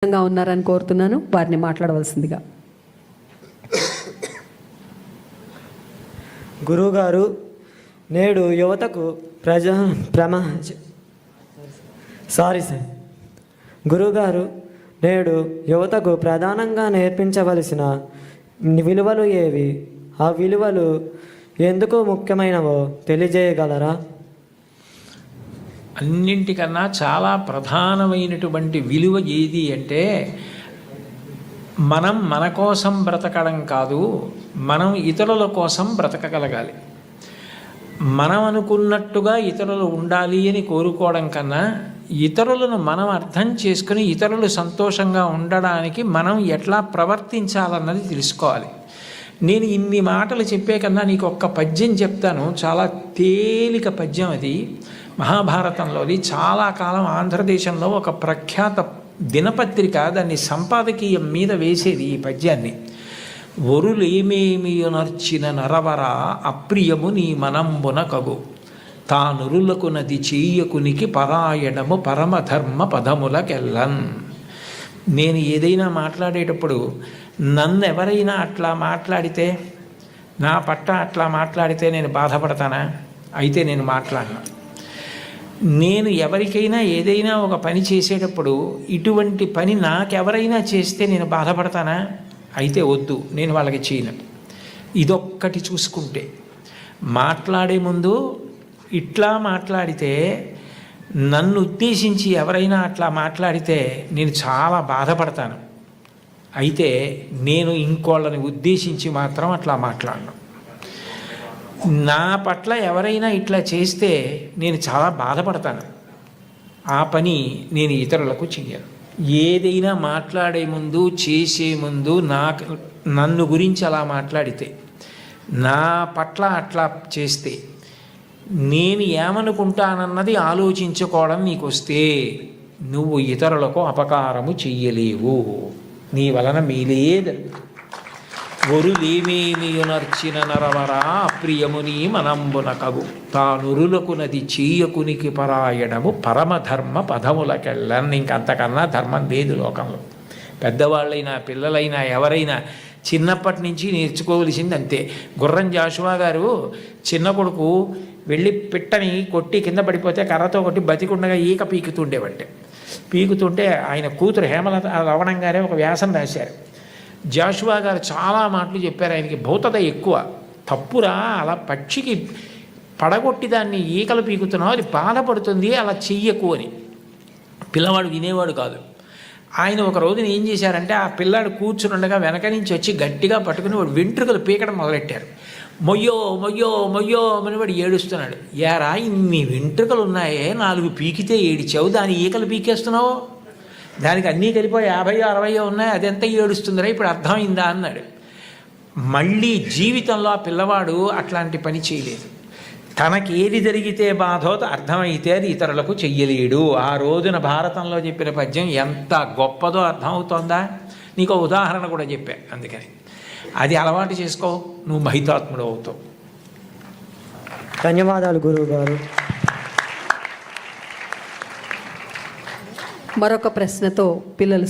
సిద్ధంగా ఉన్నారని కోరుతున్నాను. వారిని మాట్లాడవలసిందిగా. గురువుగారు, నేడు యువతకు గురువుగారు, నేడు యువతకు ప్రధానంగా నేర్పించవలసిన విలువలు ఏవి? ఆ విలువలు ఎందుకు ముఖ్యమైనవో తెలియజేయగలరా? అన్నింటికన్నా చాలా ప్రధానమైనటువంటి విలువ ఏది అంటే, మనం మన కోసం బ్రతకడం కాదు, మనం ఇతరుల కోసం బ్రతకగలగాలి. మనం అనుకున్నట్టుగా ఇతరులు ఉండాలి అని కోరుకోవడం కన్నా, ఇతరులను మనం అర్థం చేసుకుని ఇతరులు సంతోషంగా ఉండడానికి మనం ఎట్లా ప్రవర్తించాలన్నది తెలుసుకోవాలి. నేను ఇన్ని మాటలు చెప్పే కన్నా నీకు ఒక్క పద్యం చెప్తాను. చాలా తేలిక పద్యం అది. మహాభారతంలోది చాలా కాలం ఆంధ్రదేశంలో ఒక ప్రఖ్యాత దినపత్రిక దాన్ని సంపాదకీయం మీద వేసేది ఈ పద్యాన్ని. ఒరులేమేమియునర్చిన నరవర అప్రియము నీ మనంబున కగు తానురులకు నది చెయ్యకునికి పరాయణము పరమధర్మ పదములకెల్లన్. నేను ఏదైనా మాట్లాడేటప్పుడు నన్ను ఎవరైనా అట్లా మాట్లాడితే, నా పట్ల అట్లా మాట్లాడితే నేను బాధపడతానా? అయితే నేను మాట్లాడను. నేను ఎవరికైనా ఏదైనా ఒక పని చేసేటప్పుడు ఇటువంటి పని నాకెవరైనా చేస్తే నేను బాధపడతానా? అయితే వద్దు, నేను వాళ్ళకి చేయను. ఇదొక్కటి చూసుకుంటే, మాట్లాడే ముందు ఇట్లా మాట్లాడితే, నన్ను ఉద్దేశించి ఎవరైనా అట్లా మాట్లాడితే నేను చాలా బాధపడతాను. అయితే నేను ఇంకోళ్ళని ఉద్దేశించి మాత్రం అట్లా మాట్లాడను. నా పట్ల ఎవరైనా ఇట్లా చేస్తే నేను చాలా బాధపడతాను. ఆ పని నేను ఇతరులకు చెయ్యను. ఏదైనా మాట్లాడే ముందు, చేసే ముందు నన్ను గురించి అలా మాట్లాడితే, నా పట్ల అట్లా చేస్తే, నేను ఏమనుకుంటానన్నది ఆలోచించుకోవడం నీకు వస్తే నువ్వు ఇతరులకు అపకారము చెయ్యలేవు. నీ వలన మేలేదు. ఒరులేమేమియునర్చిన నరవరా అప్రియముని మనంబున కగు తానురులకు నది చెయ్యకునికి పరాయణము పరమధర్మ పదములకెళ్ళన్. ఇంకంతకన్నా ధర్మం లేదు లోకంలో. పెద్దవాళ్ళైనా పిల్లలైనా ఎవరైనా చిన్నప్పటి నుంచి నేర్చుకోవలసింది అంతే. గుర్రం జాషువా గారు చిన్న కొడుకు వెళ్ళి పిట్టని కొట్టి కింద పడిపోతే కర్రతో కొట్టి బతికుండగా ఈక పీకుతుంటే ఆయన కూతురు హేమలత రవణం గారే ఒక వ్యాసం రాశారు. జాషువా గారు చాలా మాటలు చెప్పారు. ఆయనకి భౌతత ఎక్కువ. తప్పురా, అలా పక్షికి పడగొట్టి దాన్ని ఈకలు పీకుతున్నావు, అది బాధపడుతుంది, అలా చెయ్యకు అని. పిల్లవాడు వినేవాడు కాదు. ఆయన ఒక రోజున ఏం చేశారంటే, ఆ పిల్లాడు కూర్చునుండగా వెనక నుంచి వచ్చి గట్టిగా పట్టుకుని వాడు వెంట్రుకలు పీకడం మొదలెట్టారు. మొయ్యో మొయ్యో మొయ్యో అని వాడు ఏడుస్తున్నాడు. యారా, ఇన్ని వెంట్రుకలు ఉన్నాయే, 4 పీకితే ఏడిచావు, దాని ఈకలు పీకేస్తున్నావు, దానికి అన్నీ కలిపో 50 60 ఉన్నాయి, అదెంత ఏడుస్తుందిరా, ఇప్పుడు అర్థమైందా అన్నాడు. మళ్ళీ జీవితంలో ఆ పిల్లవాడు అట్లాంటి పని చేయలేదు. తనకి ఏది జరిగితే బాధో అర్థమైతే అది ఇతరులకు చెయ్యలేడు. ఆ రోజున భారతంలో చెప్పిన పద్యం ఎంత గొప్పదో అర్థమవుతోందా? నీకు ఉదాహరణ కూడా చెప్పా. అందుకని అది అలవాటు చేసుకో, నువ్వు మహితాత్ముడు అవుతావు. ధన్యవాదాలు గురువు గారు. మరొక ప్రశ్నతో పిల్లలు